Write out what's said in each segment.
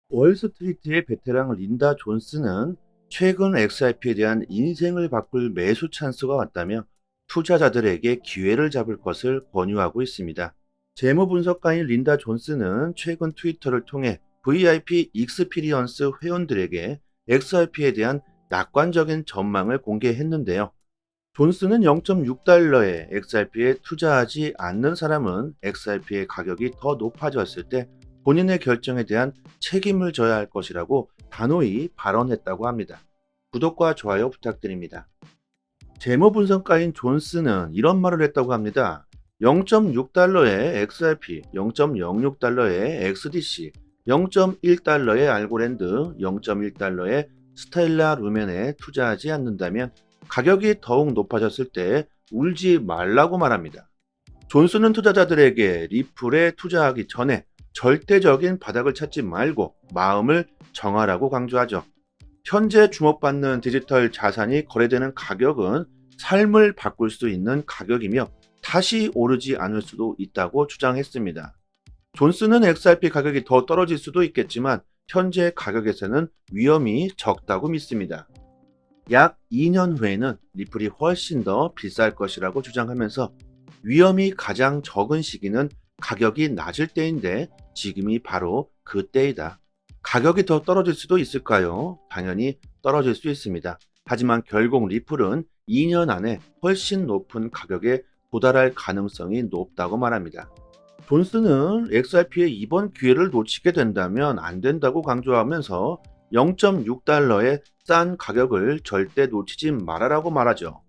월스트리트의 베테랑 린다 존스는 최근 XRP에 대한 인생을 바꿀 매수 찬스가 왔다며 투자자들에게 기회를 잡을 것을 권유하고 있습니다. 재무 분석가인 린다 존스는 최근 트위터를 통해 VIP 익스피리언스 회원들에게 XRP에 대한 낙관적인 전망을 공개했는데요. 존스는 0.6달러의 XRP에 투자하지 않는 사람은 XRP의 가격이 더 높아졌을 때 본인의 결정에 대한 책임을 져야 할 것이라고 단호히 발언했다고 합니다. 구독과 좋아요 부탁드립니다. 재무 분석가인 존스는 이런 말을 했다고 합니다. 0.6달러의 XRP, 0.06달러의 XDC, 0.1달러의 알고랜드, 0.1달러의 스텔라 루멘에 투자하지 않는다면 가격이 더욱 높아졌을 때 울지 말라고 말합니다. 존스는 투자자들에게 리플에 투자하기 전에 절대적인 바닥을 찾지 말고 마음을 정하라고 강조하죠. 현재 주목받는 디지털 자산이 거래되는 가격은 삶을 바꿀 수 있는 가격이며 다시 오르지 않을 수도 있다고 주장했습니다. 존스는 XRP 가격이 더 떨어질 수도 있겠지만 현재 가격에서는 위험이 적다고 믿습니다. 약 2년 후에는 리플이 훨씬 더 비쌀 것이라고 주장하면서 위험이 가장 적은 시기는 가격이 낮을 때인데 지금이 바로 그때이다. 가격이 더 떨어질 수도 있을까요? 당연히 떨어질 수 있습니다. 하지만 결국 리플은 2년 안에 훨씬 높은 가격에 도달할 가능성이 높다고 말합니다. 존스는 XRP의 이번 기회를 놓치게 된다면 안 된다고 강조하면서 0.6달러의 싼 가격을 절대 놓치지 말아라고 말하죠.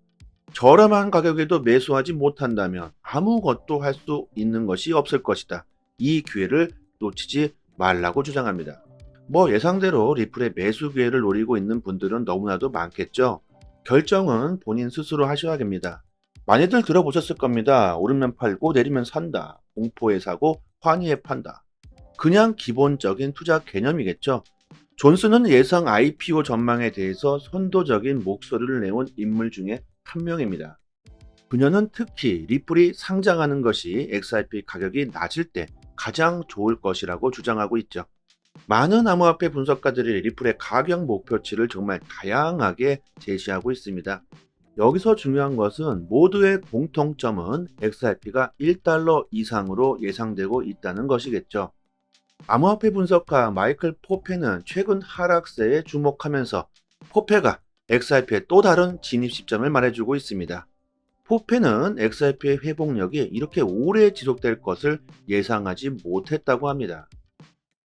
저렴한 가격에도 매수하지 못한다면 아무것도 할 수 있는 것이 없을 것이다. 이 기회를 놓치지 말라고 주장합니다. 예상대로 리플의 매수 기회를 노리고 있는 분들은 너무나도 많겠죠. 결정은 본인 스스로 하셔야 됩니다. 많이들 들어보셨을 겁니다. 오르면 팔고 내리면 산다. 공포에 사고 환희에 판다. 그냥 기본적인 투자 개념이겠죠. 존스는 예상 IPO 전망에 대해서 선도적인 목소리를 내온 인물 중에 한 명입니다. 그녀는 특히 리플이 상장하는 것이 XRP 가격이 낮을 때 가장 좋을 것이라고 주장하고 있죠. 많은 암호화폐 분석가들이 리플의 가격 목표치를 정말 다양하게 제시하고 있습니다. 여기서 중요한 것은 모두의 공통점은 XRP가 1달러 이상으로 예상되고 있다는 것이겠죠. 암호화폐 분석가 마이클 포페는 최근 하락세에 주목하면서 포페가 XRP의 또 다른 진입 시점을 말해주고 있습니다. 포페는 XRP의 회복력이 이렇게 오래 지속될 것을 예상하지 못했다고 합니다.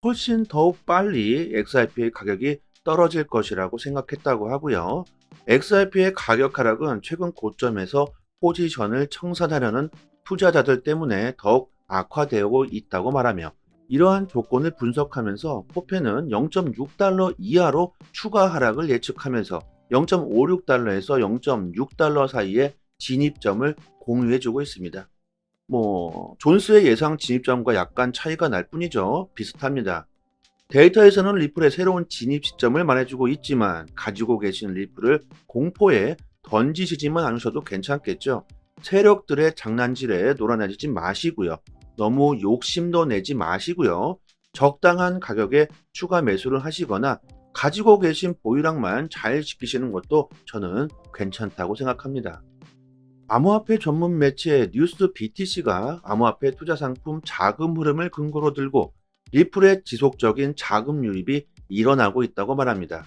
훨씬 더욱 빨리 XRP의 가격이 떨어질 것이라고 생각했다고 하고요. XRP의 가격 하락은 최근 고점에서 포지션을 청산하려는 투자자들 때문에 더욱 악화되고 있다고 말하며 이러한 조건을 분석하면서 포페는 0.6달러 이하로 추가 하락을 예측하면서 0.56달러에서 0.6달러 사이의 진입점을 공유해주고 있습니다. 존스의 예상 진입점과 약간 차이가 날 뿐이죠. 비슷합니다. 데이터에서는 리플의 새로운 진입 시점을 말해주고 있지만 가지고 계신 리플을 공포에 던지시지만 않으셔도 괜찮겠죠. 세력들의 장난질에 놀아나지 마시고요. 너무 욕심도 내지 마시고요. 적당한 가격에 추가 매수를 하시거나 가지고 계신 보유량만 잘 지키시는 것도 저는 괜찮다고 생각합니다. 암호화폐 전문 매체 뉴스 BTC가 암호화폐 투자 상품 자금 흐름을 근거로 들고 리플의 지속적인 자금 유입이 일어나고 있다고 말합니다.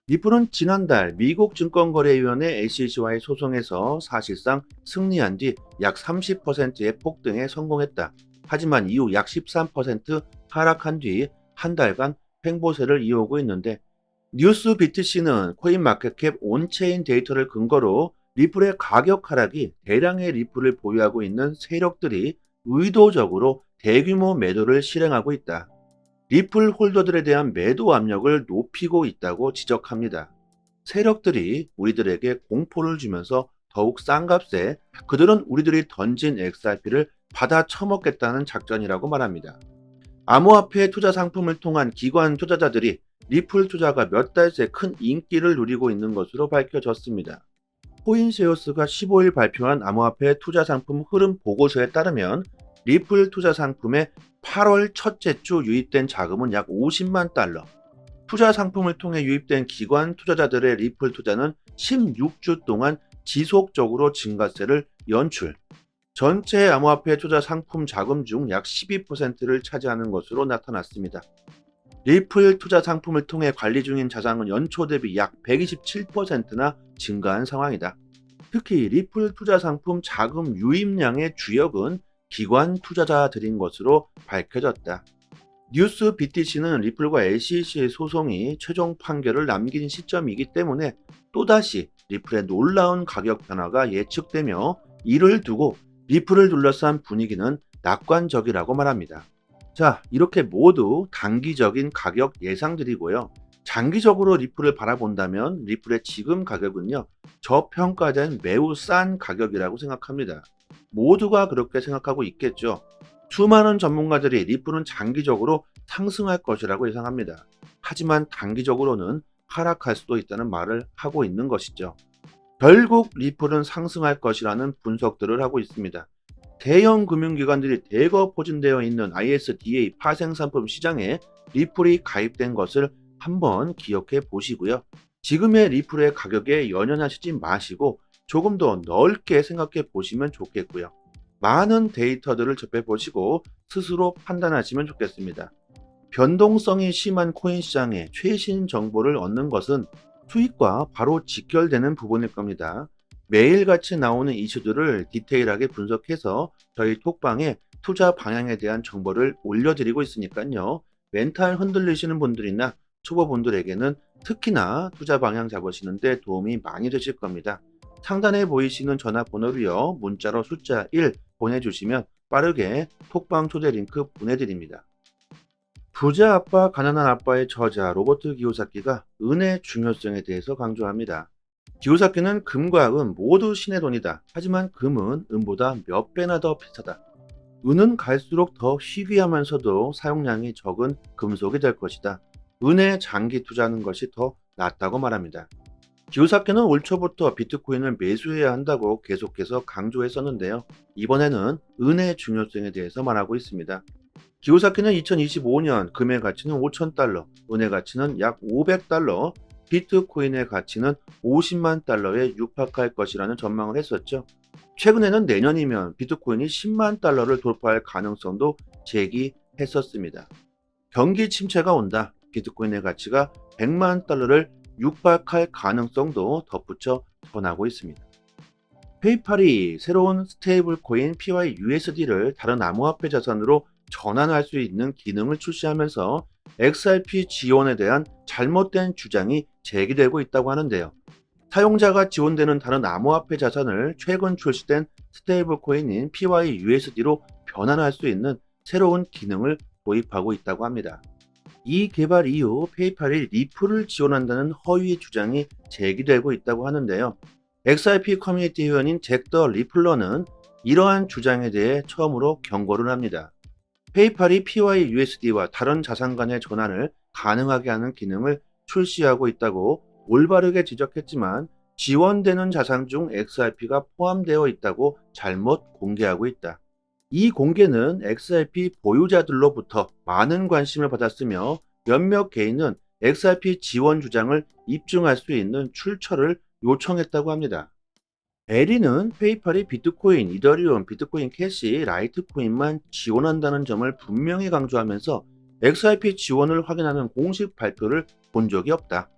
리플은 지난달 미국 증권거래위원회 SEC와의 소송에서 사실상 승리한 뒤 약 30%의 폭등에 성공했다. 하지만 이후 약 13% 하락한 뒤 한 달간 횡보세를 이어오고 있는데 뉴스 BTC는 코인마켓캡 온체인 데이터를 근거로 리플의 가격 하락이 대량의 리플을 보유하고 있는 세력들이 의도적으로 대규모 매도를 실행하고 있다. 리플 홀더들에 대한 매도 압력을 높이고 있다고 지적합니다. 세력들이 우리들에게 공포를 주면서 더욱 싼 값에 그들은 우리들이 던진 XRP를 받아 처먹겠다는 작전이라고 말합니다. 암호화폐 투자 상품을 통한 기관 투자자들이 리플 투자가 몇 달 새 큰 인기를 누리고 있는 것으로 밝혀졌습니다. 코인세어스가 15일 발표한 암호화폐 투자 상품 흐름 보고서에 따르면 리플 투자 상품의 8월 첫째 주 유입된 자금은 약 50만 달러. 투자 상품을 통해 유입된 기관 투자자들의 리플 투자는 16주 동안 지속적으로 증가세를 연출. 전체 암호화폐 투자 상품 자금 중 약 12%를 차지하는 것으로 나타났습니다. 리플 투자 상품을 통해 관리 중인 자산은 연초 대비 약 127%나 증가한 상황이다. 특히 리플 투자 상품 자금 유입량의 주역은 기관 투자자들인 것으로 밝혀졌다. 뉴스 BTC는 리플과 SEC의 소송이 최종 판결을 남긴 시점이기 때문에 또다시 리플의 놀라운 가격 변화가 예측되며 이를 두고 리플을 둘러싼 분위기는 낙관적이라고 말합니다. 자, 이렇게 모두 단기적인 가격 예상들이고요. 장기적으로 리플을 바라본다면 리플의 지금 가격은요, 저평가된 매우 싼 가격이라고 생각합니다. 모두가 그렇게 생각하고 있겠죠. 수많은 전문가들이 리플은 장기적으로 상승할 것이라고 예상합니다. 하지만 단기적으로는 하락할 수도 있다는 말을 하고 있는 것이죠. 결국 리플은 상승할 것이라는 분석들을 하고 있습니다. 대형 금융기관들이 대거 포진되어 있는 ISDA 파생상품 시장에 리플이 가입된 것을 한번 기억해 보시고요. 지금의 리플의 가격에 연연하시지 마시고 조금 더 넓게 생각해 보시면 좋겠고요. 많은 데이터들을 접해 보시고 스스로 판단하시면 좋겠습니다. 변동성이 심한 코인 시장에 최신 정보를 얻는 것은 수익과 바로 직결되는 부분일 겁니다. 매일같이 나오는 이슈들을 디테일하게 분석해서 저희 톡방에 투자 방향에 대한 정보를 올려드리고 있으니까요. 멘탈 흔들리시는 분들이나 초보분들에게는 특히나 투자 방향 잡으시는데 도움이 많이 되실 겁니다. 상단에 보이시는 전화번호로요. 문자로 숫자 1 보내주시면 빠르게 톡방 초대 링크 보내드립니다. 부자 아빠, 가난한 아빠의 저자 로버트 기요사키가 은의 중요성에 대해서 강조합니다. 기요사키는 금과 은 모두 신의 돈이다. 하지만 금은 은보다 몇 배나 더 비싸다. 은은 갈수록 더 희귀하면서도 사용량이 적은 금속이 될 것이다. 은에 장기 투자하는 것이 더 낫다고 말합니다. 기요사키는 올 초부터 비트코인을 매수해야 한다고 계속해서 강조했었는데요. 이번에는 은의 중요성에 대해서 말하고 있습니다. 기요사키는 2025년 금의 가치는 5,000달러, 은의 가치는 약 500달러, 비트코인의 가치는 50만 달러에 육박할 것이라는 전망을 했었죠. 최근에는 내년이면 비트코인이 10만 달러를 돌파할 가능성도 제기했었습니다. 경기 침체가 온다. 비트코인의 가치가 100만 달러를 육박할 가능성도 덧붙여 전하고 있습니다. 페이팔이 새로운 스테이블 코인 PYUSD를 다른 암호화폐 자산으로 전환할 수 있는 기능을 출시하면서 XRP 지원에 대한 잘못된 주장이 제기되고 있다고 하는데요. 사용자가 지원되는 다른 암호화폐 자산을 최근 출시된 스테이블 코인인 PYUSD로 변환할 수 있는 새로운 기능을 도입하고 있다고 합니다. 이 개발 이후 페이팔이 리플을 지원한다는 허위 주장이 제기되고 있다고 하는데요. XRP 커뮤니티 회원인 잭 더 리플러는 이러한 주장에 대해 처음으로 경고를 합니다. 페이팔이 PYUSD와 다른 자산 간의 전환을 가능하게 하는 기능을 출시하고 있다고 올바르게 지적했지만 지원되는 자산 중 XRP가 포함되어 있다고 잘못 공개하고 있다. 이 공개는 XRP 보유자들로부터 많은 관심을 받았으며 몇몇 개인은 XRP 지원 주장을 입증할 수 있는 출처를 요청했다고 합니다. 에리는 페이팔이 비트코인, 이더리움, 비트코인 캐시, 라이트코인만 지원한다는 점을 분명히 강조하면서 XRP 지원을 확인하는 공식 발표를 본 적이 없다.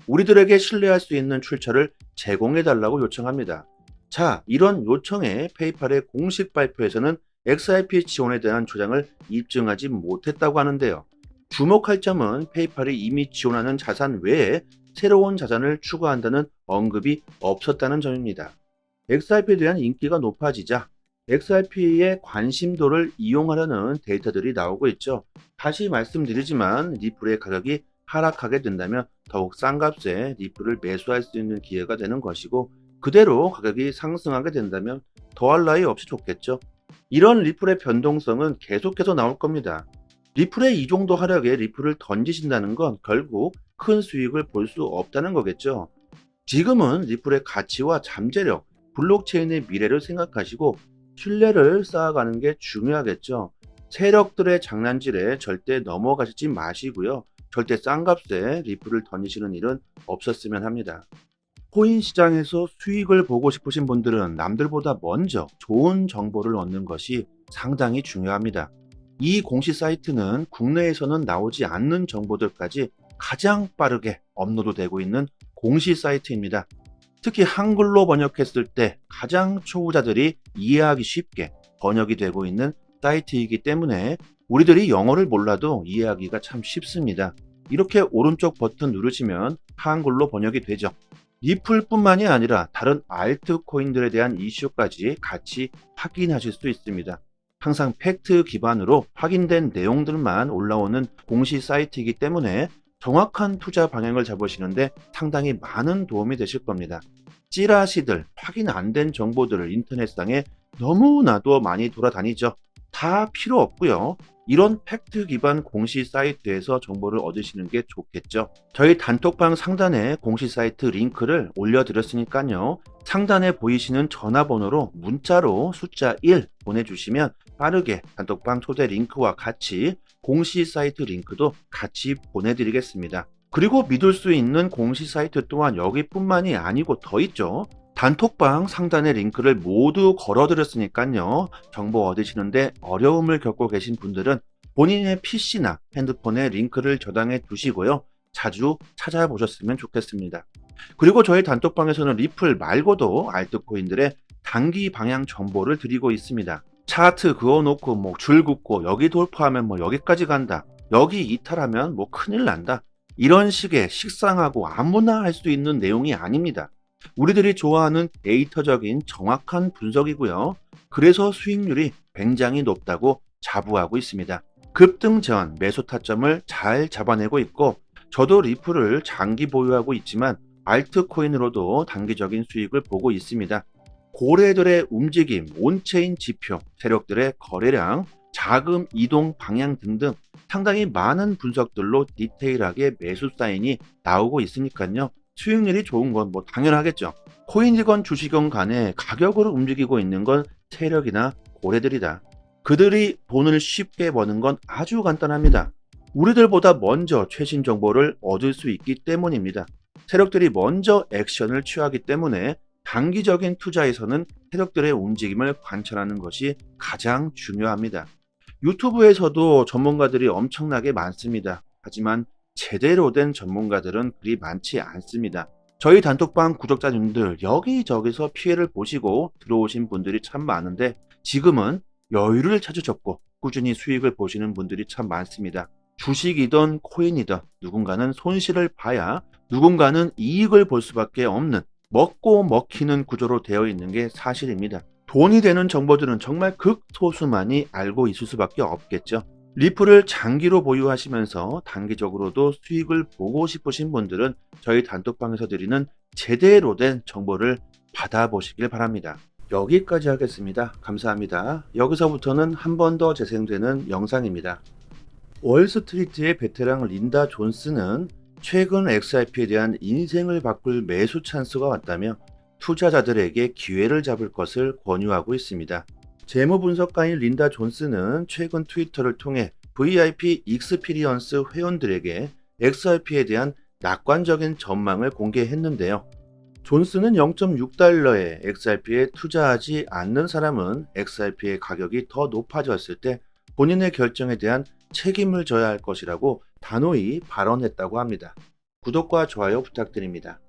우리들에게 신뢰할 수 있는 출처를 제공해달라고 요청합니다. 자, 이런 요청에 페이팔의 공식 발표에서는 XRP 지원에 대한 주장을 입증하지 못했다고 하는데요. 주목할 점은 페이팔이 이미 지원하는 자산 외에 새로운 자산을 추가한다는 언급이 없었다는 점입니다. XRP에 대한 인기가 높아지자 XRP의 관심도를 이용하려는 데이터들이 나오고 있죠. 다시 말씀드리지만 리플의 가격이 하락하게 된다면 더욱 싼 값에 리플을 매수할 수 있는 기회가 되는 것이고 그대로 가격이 상승하게 된다면 더할 나위 없이 좋겠죠. 이런 리플의 변동성은 계속해서 나올 겁니다. 리플의 이 정도 하락에 리플을 던지신다는 건 결국 큰 수익을 볼 수 없다는 거겠죠. 지금은 리플의 가치와 잠재력, 블록체인의 미래를 생각하시고 신뢰를 쌓아가는 게 중요하겠죠. 세력들의 장난질에 절대 넘어가시지 마시고요. 절대 싼 값에 리플을 던지시는 일은 없었으면 합니다. 코인 시장에서 수익을 보고 싶으신 분들은 남들보다 먼저 좋은 정보를 얻는 것이 상당히 중요합니다. 이 공시 사이트는 국내에서는 나오지 않는 정보들까지 가장 빠르게 업로드되고 있는 공시 사이트입니다. 특히 한글로 번역했을 때 가장 초보자들이 이해하기 쉽게 번역이 되고 있는 사이트이기 때문에 우리들이 영어를 몰라도 이해하기가 참 쉽습니다. 이렇게 오른쪽 버튼 누르시면 한글로 번역이 되죠. 리플뿐만이 아니라 다른 알트코인들에 대한 이슈까지 같이 확인하실 수 있습니다. 항상 팩트 기반으로 확인된 내용들만 올라오는 공시 사이트이기 때문에 정확한 투자 방향을 잡으시는데 상당히 많은 도움이 되실 겁니다. 찌라시들, 확인 안 된 정보들을 인터넷상에 너무나도 많이 돌아다니죠. 다 필요 없고요. 이런 팩트 기반 공시 사이트에서 정보를 얻으시는 게 좋겠죠. 저희 단톡방 상단에 공시 사이트 링크를 올려드렸으니까요. 상단에 보이시는 전화번호로 문자로 숫자 1 보내주시면 빠르게 단톡방 초대 링크와 같이 공시 사이트 링크도 같이 보내드리겠습니다. 그리고 믿을 수 있는 공시 사이트 또한 여기뿐만이 아니고 더 있죠. 단톡방 상단의 링크를 모두 걸어드렸으니까요. 정보 얻으시는데 어려움을 겪고 계신 분들은 본인의 PC나 핸드폰에 링크를 저장해 두시고요. 자주 찾아보셨으면 좋겠습니다. 그리고 저희 단톡방에서는 리플 말고도 알트코인들의 단기 방향 정보를 드리고 있습니다. 차트 그어놓고 줄 긋고 여기 돌파하면 여기까지 간다. 여기 이탈하면 큰일 난다. 이런 식의 식상하고 아무나 할 수 있는 내용이 아닙니다. 우리들이 좋아하는 데이터적인 정확한 분석이고요. 그래서 수익률이 굉장히 높다고 자부하고 있습니다. 급등 전 매수 타점을 잘 잡아내고 있고 저도 리플을 장기 보유하고 있지만 알트코인으로도 단기적인 수익을 보고 있습니다. 고래들의 움직임, 온체인 지표, 세력들의 거래량, 자금 이동 방향 등등 상당히 많은 분석들로 디테일하게 매수 사인이 나오고 있으니까요. 수익률이 좋은 건 당연하겠죠. 코인이건 주식이건 간에 가격으로 움직이고 있는 건 세력이나 고래들이다. 그들이 돈을 쉽게 버는 건 아주 간단합니다. 우리들보다 먼저 최신 정보를 얻을 수 있기 때문입니다. 세력들이 먼저 액션을 취하기 때문에 단기적인 투자에서는 세력들의 움직임을 관찰하는 것이 가장 중요합니다. 유튜브에서도 전문가들이 엄청나게 많습니다. 하지만 제대로 된 전문가들은 그리 많지 않습니다. 저희 단톡방 구독자님들 여기저기서 피해를 보시고 들어오신 분들이 참 많은데 지금은 여유를 찾으셨고 꾸준히 수익을 보시는 분들이 참 많습니다. 주식이든 코인이든 누군가는 손실을 봐야 누군가는 이익을 볼 수밖에 없는 먹고 먹히는 구조로 되어 있는 게 사실입니다. 돈이 되는 정보들은 정말 극소수만이 알고 있을 수밖에 없겠죠. 리플을 장기로 보유하시면서 단기적으로도 수익을 보고 싶으신 분들은 저희 단톡방에서 드리는 제대로 된 정보를 받아보시길 바랍니다. 여기까지 하겠습니다. 감사합니다. 여기서부터는 한 번 더 재생되는 영상입니다. 월스트리트의 베테랑 린다 존스는 최근 XRP에 대한 인생을 바꿀 매수 찬스가 왔다며 투자자들에게 기회를 잡을 것을 권유하고 있습니다. 재무 분석가인 린다 존스는 최근 트위터를 통해 VIP 익스피리언스 회원들에게 XRP에 대한 낙관적인 전망을 공개했는데요. 존스는 0.6달러의 XRP에 투자하지 않는 사람은 XRP의 가격이 더 높아졌을 때 본인의 결정에 대한 책임을 져야 할 것이라고 단호히 발언했다고 합니다. 구독과 좋아요 부탁드립니다.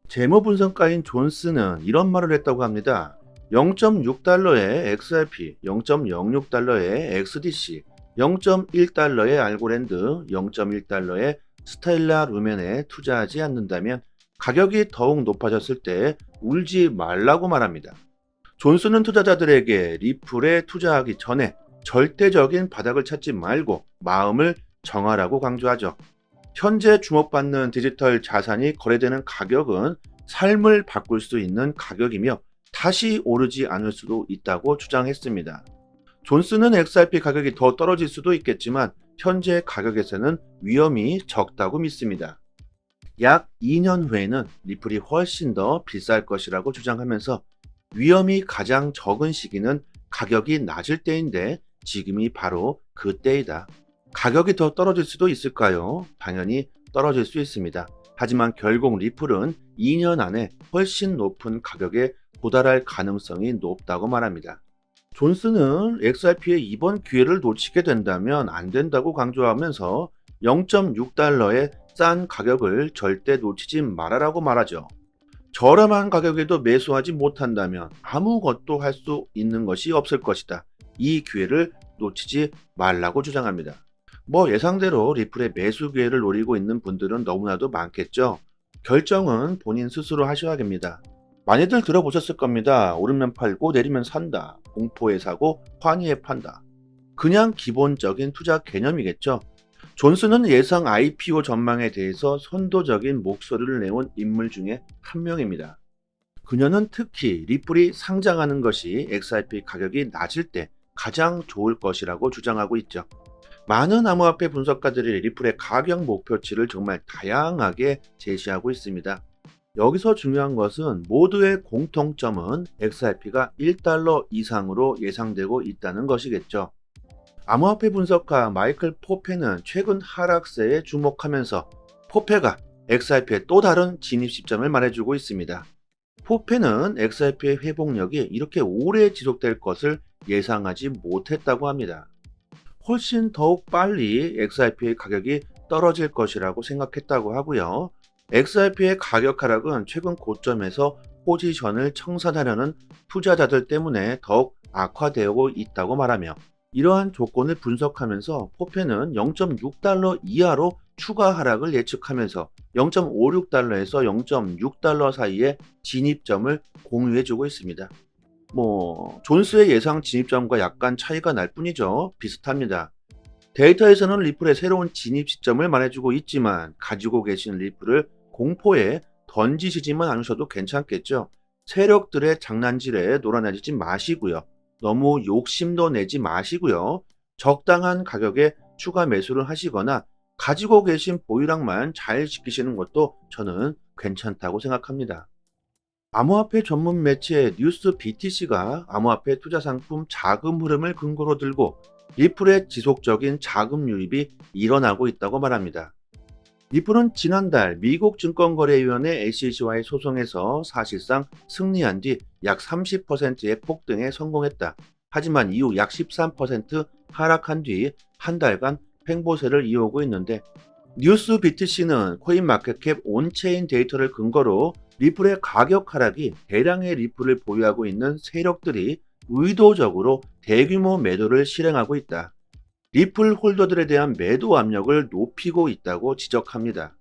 재무 분석가인 존스는 이런 말을 했다고 합니다. 0.6달러의 XRP, 0.06달러의 XDC, 0.1달러의 알고랜드, 0.1달러의 스텔라 루멘에 투자하지 않는다면 가격이 더욱 높아졌을 때 울지 말라고 말합니다. 존스는 투자자들에게 리플에 투자하기 전에 절대적인 바닥을 찾지 말고 마음을 정하라고 강조하죠. 현재 주목받는 디지털 자산이 거래되는 가격은 삶을 바꿀 수 있는 가격이며 다시 오르지 않을 수도 있다고 주장했습니다. 존스는 XRP 가격이 더 떨어질 수도 있겠지만 현재 가격에서는 위험이 적다고 믿습니다. 약 2년 후에는 리플이 훨씬 더 비쌀 것이라고 주장하면서 위험이 가장 적은 시기는 가격이 낮을 때인데 지금이 바로 그때이다. 가격이 더 떨어질 수도 있을까요? 당연히 떨어질 수 있습니다. 하지만 결국 리플은 2년 안에 훨씬 높은 가격에 도달할 가능성이 높다고 말합니다. 존스는 XRP의 이번 기회를 놓치게 된다면 안 된다고 강조하면서 0.6달러의 싼 가격을 절대 놓치지 말아라고 말하죠. 저렴한 가격에도 매수하지 못한다면 아무것도 할 수 있는 것이 없을 것이다. 이 기회를 놓치지 말라고 주장합니다. 예상대로 리플의 매수 기회를 노리고 있는 분들은 너무나도 많겠죠. 결정은 본인 스스로 하셔야 됩니다. 많이들 들어보셨을 겁니다. 오르면 팔고 내리면 산다. 공포에 사고 환희에 판다. 그냥 기본적인 투자 개념이겠죠. 존슨은 예상 IPO 전망에 대해서 선도적인 목소리를 내온 인물 중에 한 명입니다. 그녀는 특히 리플이 상장하는 것이 XRP 가격이 낮을 때 가장 좋을 것이라고 주장하고 있죠. 많은 암호화폐 분석가들이 리플의 가격 목표치를 정말 다양하게 제시하고 있습니다. 여기서 중요한 것은 모두의 공통점은 XRP가 1달러 이상으로 예상되고 있다는 것이겠죠. 암호화폐 분석가 마이클 포페는 최근 하락세에 주목하면서 포페가 XRP의 또 다른 진입 시점을 말해주고 있습니다. 포페는 XRP의 회복력이 이렇게 오래 지속될 것을 예상하지 못했다고 합니다. 훨씬 더욱 빨리 XRP의 가격이 떨어질 것이라고 생각했다고 하고요. XRP의 가격 하락은 최근 고점에서 포지션을 청산하려는 투자자들 때문에 더욱 악화되고 있다고 말하며 이러한 조건을 분석하면서 포페는 0.6달러 이하로 추가 하락을 예측하면서 0.56달러에서 0.6달러 사이의 진입점을 공유해주고 있습니다. 존스의 예상 진입점과 약간 차이가 날 뿐이죠. 비슷합니다. 데이터에서는 리플의 새로운 진입 시점을 말해주고 있지만 가지고 계신 리플을 공포에 던지시지만 않으셔도 괜찮겠죠. 세력들의 장난질에 놀아나지지 마시고요. 너무 욕심도 내지 마시고요. 적당한 가격에 추가 매수를 하시거나 가지고 계신 보유량만 잘 지키시는 것도 저는 괜찮다고 생각합니다. 암호화폐 전문 매체 뉴스 BTC가 암호화폐 투자 상품 자금 흐름을 근거로 들고 리플의 지속적인 자금 유입이 일어나고 있다고 말합니다. 리플은 지난달 미국 증권거래위원회 SEC와의 소송에서 사실상 승리한 뒤 약 30%의 폭등에 성공했다. 하지만 이후 약 13% 하락한 뒤 한 달간 횡보세를 이어오고 있는데 뉴스 BTC는 코인마켓캡 온체인 데이터를 근거로 리플의 가격 하락이 대량의 리플을 보유하고 있는 세력들이 의도적으로 대규모 매도를 실행하고 있다. 리플 홀더들에 대한 매도 압력을 높이고 있다고 지적합니다.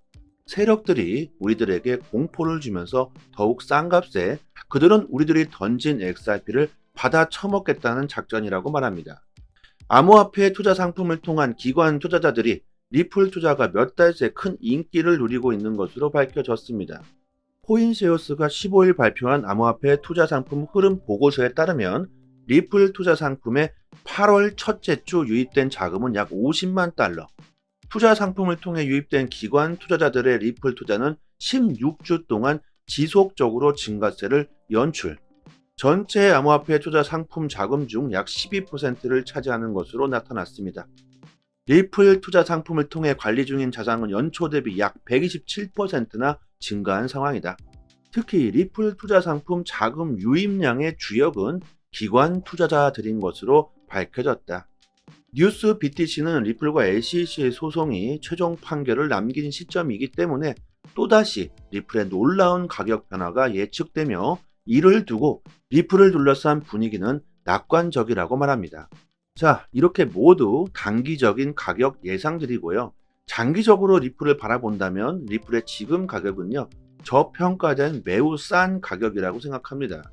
세력들이 우리들에게 공포를 주면서 더욱 싼 값에 그들은 우리들이 던진 XRP를 받아 처먹겠다는 작전이라고 말합니다. 암호화폐 투자 상품을 통한 기관 투자자들이 리플 투자가 몇 달 새 큰 인기를 누리고 있는 것으로 밝혀졌습니다. 코인세어스가 15일 발표한 암호화폐 투자 상품 흐름 보고서에 따르면 리플 투자 상품의 8월 첫째 주 유입된 자금은 약 50만 달러. 투자 상품을 통해 유입된 기관 투자자들의 리플 투자는 16주 동안 지속적으로 증가세를 연출. 전체 암호화폐 투자 상품 자금 중 약 12%를 차지하는 것으로 나타났습니다. 리플 투자 상품을 통해 관리 중인 자산은 연초 대비 약 127%나 증가한 상황이다. 특히 리플 투자 상품 자금 유입량의 주역은 기관 투자자들인 것으로 밝혀졌다. 뉴스 BTC는 리플과 SEC의 소송이 최종 판결을 남긴 시점이기 때문에 또다시 리플의 놀라운 가격 변화가 예측되며 이를 두고 리플을 둘러싼 분위기는 낙관적이라고 말합니다. 자, 이렇게 모두 단기적인 가격 예상들이고요. 장기적으로 리플을 바라본다면 리플의 지금 가격은요, 저평가된 매우 싼 가격이라고 생각합니다.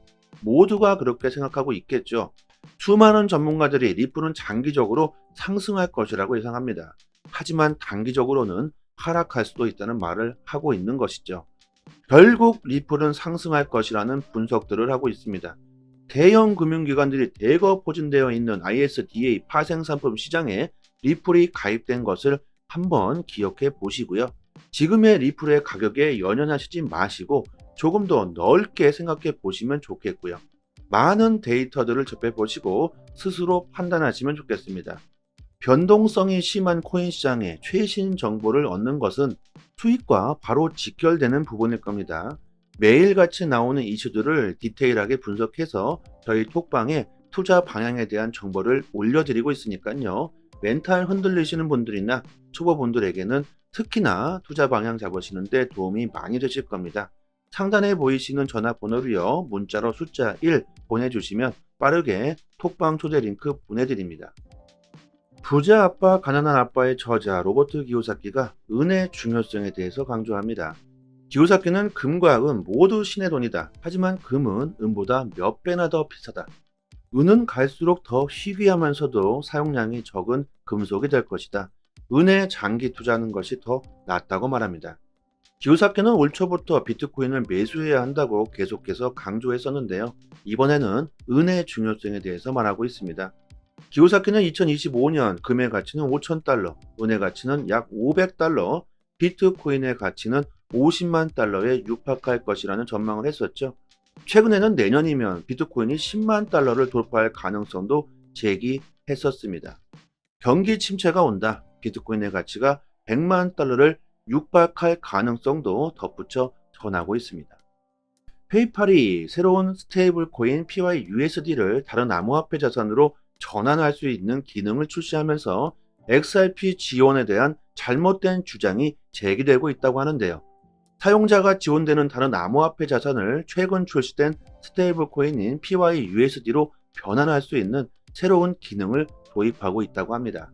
모두가 그렇게 생각하고 있겠죠. 수많은 전문가들이 리플은 장기적으로 상승할 것이라고 예상합니다. 하지만 단기적으로는 하락할 수도 있다는 말을 하고 있는 것이죠. 결국 리플은 상승할 것이라는 분석들을 하고 있습니다. 대형 금융기관들이 대거 포진되어 있는 ISDA 파생상품 시장에 리플이 가입된 것을 한번 기억해 보시고요. 지금의 리플의 가격에 연연하시지 마시고 조금 더 넓게 생각해 보시면 좋겠고요. 많은 데이터들을 접해보시고 스스로 판단하시면 좋겠습니다. 변동성이 심한 코인 시장의 최신 정보를 얻는 것은 수익과 바로 직결되는 부분일 겁니다. 매일같이 나오는 이슈들을 디테일하게 분석해서 저희 톡방에 투자 방향에 대한 정보를 올려드리고 있으니까요. 멘탈 흔들리시는 분들이나 초보분들에게는 특히나 투자 방향 잡으시는데 도움이 많이 되실 겁니다. 상단에 보이시는 전화번호로요. 문자로 숫자 1 보내주시면 빠르게 톡방 초대 링크 보내드립니다. 부자 아빠, 가난한 아빠의 저자 로버트 기요사키가 은의 중요성에 대해서 강조합니다. 기요사키는 금과 은 모두 신의 돈이다. 하지만 금은 은보다 몇 배나 더 비싸다. 은은 갈수록 더 희귀하면서도 사용량이 적은 금속이 될 것이다. 은에 장기 투자하는 것이 더 낫다고 말합니다. 기요사키는 올 초부터 비트코인을 매수해야 한다고 계속해서 강조했었는데요. 이번에는 은의 중요성에 대해서 말하고 있습니다. 기요사키는 2025년 금의 가치는 5,000달러, 은의 가치는 약 500달러, 비트코인의 가치는 50만 달러에 육박할 것이라는 전망을 했었죠. 최근에는 내년이면 비트코인이 10만 달러를 돌파할 가능성도 제기했었습니다. 경기 침체가 온다. 비트코인의 가치가 100만 달러를 육박할 가능성도 덧붙여 전하고 있습니다. 페이팔이 새로운 스테이블 코인 PYUSD를 다른 암호화폐 자산으로 전환할 수 있는 기능을 출시하면서 XRP 지원에 대한 잘못된 주장이 제기되고 있다고 하는데요. 사용자가 지원되는 다른 암호화폐 자산을 최근 출시된 스테이블 코인인 PYUSD로 변환할 수 있는 새로운 기능을 도입하고 있다고 합니다.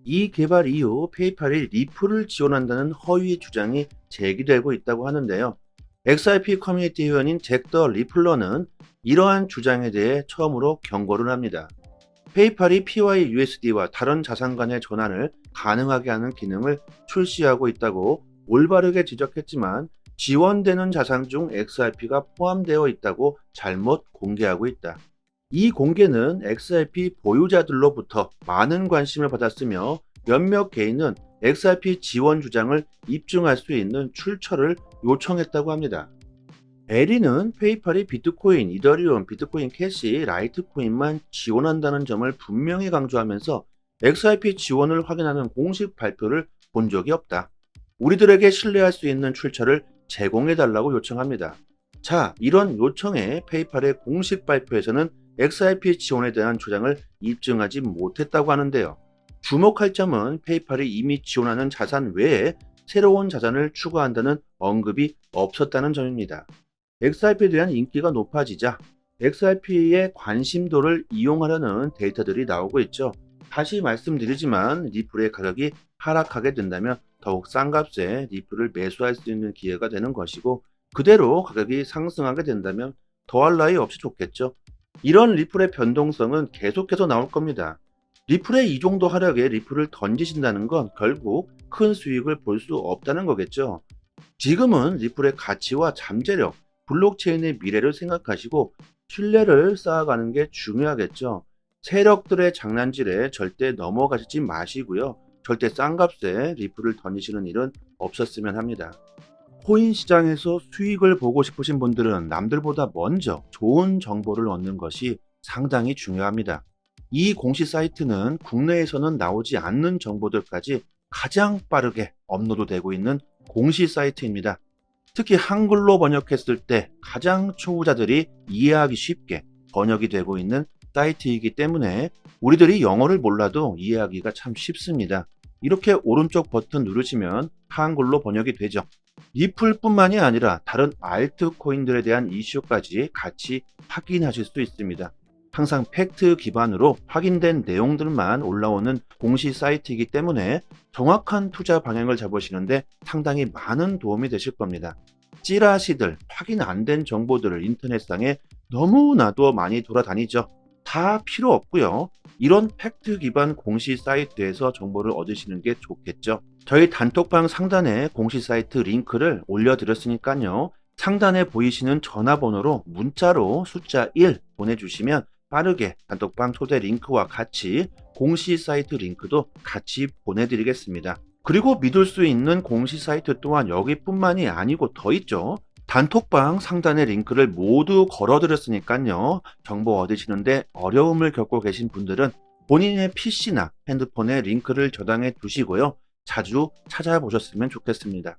이 개발 이후 페이팔이 리플을 지원한다는 허위 주장이 제기되고 있다고 하는데요. XRP 커뮤니티 회원인 잭 더 리플러는 이러한 주장에 대해 처음으로 경고를 합니다. 페이팔이 PYUSD와 다른 자산 간의 전환을 가능하게 하는 기능을 출시하고 있다고 올바르게 지적했지만 지원되는 자산 중 XRP가 포함되어 있다고 잘못 공개하고 있다. 이 공개는 XRP 보유자들로부터 많은 관심을 받았으며 몇몇 개인은 XRP 지원 주장을 입증할 수 있는 출처를 요청했다고 합니다. 에리는 페이팔이 비트코인, 이더리움, 비트코인 캐시, 라이트코인만 지원한다는 점을 분명히 강조하면서 XRP 지원을 확인하는 공식 발표를 본 적이 없다. 우리들에게 신뢰할 수 있는 출처를 제공해달라고 요청합니다. 자, 이런 요청에 페이팔의 공식 발표에서는 XRP 지원에 대한 주장을 입증하지 못했다고 하는데요. 주목할 점은 페이팔이 이미 지원하는 자산 외에 새로운 자산을 추가한다는 언급이 없었다는 점입니다. XRP에 대한 인기가 높아지자 XRP의 관심도를 이용하려는 데이터들이 나오고 있죠. 다시 말씀드리지만 리플의 가격이 하락하게 된다면 더욱 싼 값에 리플을 매수할 수 있는 기회가 되는 것이고 그대로 가격이 상승하게 된다면 더할 나위 없이 좋겠죠. 이런 리플의 변동성은 계속해서 나올 겁니다. 리플의 이 정도 하락에 리플을 던지신다는 건 결국 큰 수익을 볼 수 없다는 거겠죠. 지금은 리플의 가치와 잠재력, 블록체인의 미래를 생각하시고 신뢰를 쌓아가는 게 중요하겠죠. 세력들의 장난질에 절대 넘어가시지 마시고요. 절대 싼 값에 리플을 던지시는 일은 없었으면 합니다. 코인 시장에서 수익을 보고 싶으신 분들은 남들보다 먼저 좋은 정보를 얻는 것이 상당히 중요합니다. 이 공시 사이트는 국내에서는 나오지 않는 정보들까지 가장 빠르게 업로드되고 있는 공시 사이트입니다. 특히 한글로 번역했을 때 가장 초보자들이 이해하기 쉽게 번역이 되고 있는 사이트이기 때문에 우리들이 영어를 몰라도 이해하기가 참 쉽습니다. 이렇게 오른쪽 버튼 누르시면 한글로 번역이 되죠. 리플뿐만이 아니라 다른 알트코인들에 대한 이슈까지 같이 확인하실 수 있습니다. 항상 팩트 기반으로 확인된 내용들만 올라오는 공시 사이트이기 때문에 정확한 투자 방향을 잡으시는데 상당히 많은 도움이 되실 겁니다. 찌라시들, 확인 안 된 정보들을 인터넷상에 너무나도 많이 돌아다니죠. 다 필요 없고요. 이런 팩트 기반 공시 사이트에서 정보를 얻으시는 게 좋겠죠. 저희 단톡방 상단에 공시 사이트 링크를 올려드렸으니까요. 상단에 보이시는 전화번호로 문자로 숫자 1 보내주시면 빠르게 단톡방 초대 링크와 같이 공시 사이트 링크도 같이 보내드리겠습니다. 그리고 믿을 수 있는 공시 사이트 또한 여기뿐만이 아니고 더 있죠. 단톡방 상단에 링크를 모두 걸어드렸으니까요. 정보 얻으시는데 어려움을 겪고 계신 분들은 본인의 PC나 핸드폰에 링크를 저장해 두시고요. 자주 찾아보셨으면 좋겠습니다.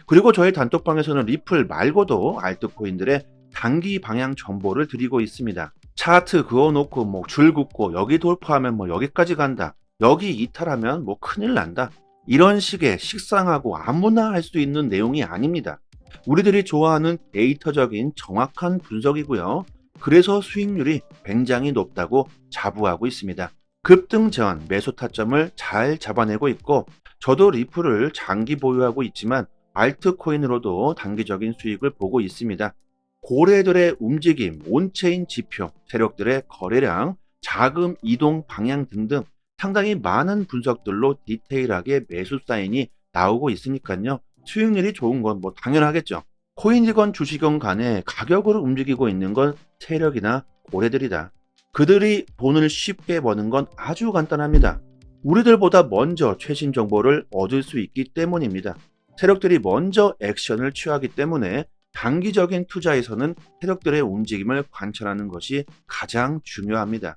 그리고 저희 단톡방에서는 리플 말고도 알트코인들의 단기 방향 정보를 드리고 있습니다. 차트 그어놓고 뭐 줄 긋고 여기 돌파하면 뭐 여기까지 간다. 여기 이탈하면 뭐 큰일 난다. 이런 식의 식상하고 아무나 할 수 있는 내용이 아닙니다. 우리들이 좋아하는 데이터적인 정확한 분석이고요. 그래서 수익률이 굉장히 높다고 자부하고 있습니다. 급등 전 매수 타점을 잘 잡아내고 있고 저도 리플을 장기 보유하고 있지만 알트코인으로도 단기적인 수익을 보고 있습니다. 고래들의 움직임, 온체인 지표, 세력들의 거래량, 자금 이동 방향 등등 상당히 많은 분석들로 디테일하게 매수 사인이 나오고 있으니까요. 수익률이 좋은 건 뭐 당연하겠죠. 코인이건 주식이건 간에 가격으로 움직이고 있는 건 세력이나 고래들이다. 그들이 돈을 쉽게 버는 건 아주 간단합니다. 우리들보다 먼저 최신 정보를 얻을 수 있기 때문입니다. 세력들이 먼저 액션을 취하기 때문에 단기적인 투자에서는 세력들의 움직임을 관찰하는 것이 가장 중요합니다.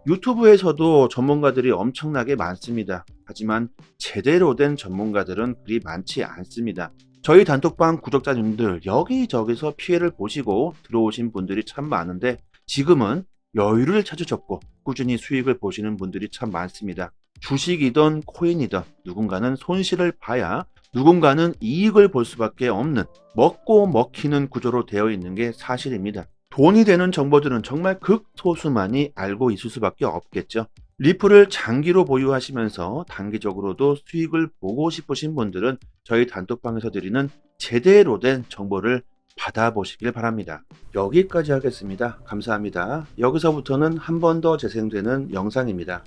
유튜브에서도 전문가들이 엄청나게 많습니다. 하지만 제대로 된 전문가들은 그리 많지 않습니다. 저희 단톡방 구독자님들 여기저기서 피해를 보시고 들어오신 분들이 참 많은데 지금은 여유를 찾으셨고 꾸준히 수익을 보시는 분들이 참 많습니다. 주식이든 코인이든 누군가는 손실을 봐야 누군가는 이익을 볼 수밖에 없는 먹고 먹히는 구조로 되어 있는 게 사실입니다. 돈이 되는 정보들은 정말 극소수만이 알고 있을 수밖에 없겠죠. 리플을 장기로 보유하시면서 단기적으로도 수익을 보고 싶으신 분들은 저희 단톡방에서 드리는 제대로 된 정보를 받아보시길 바랍니다. 여기까지 하겠습니다. 감사합니다. 여기서부터는 한 번 더 재생되는 영상입니다.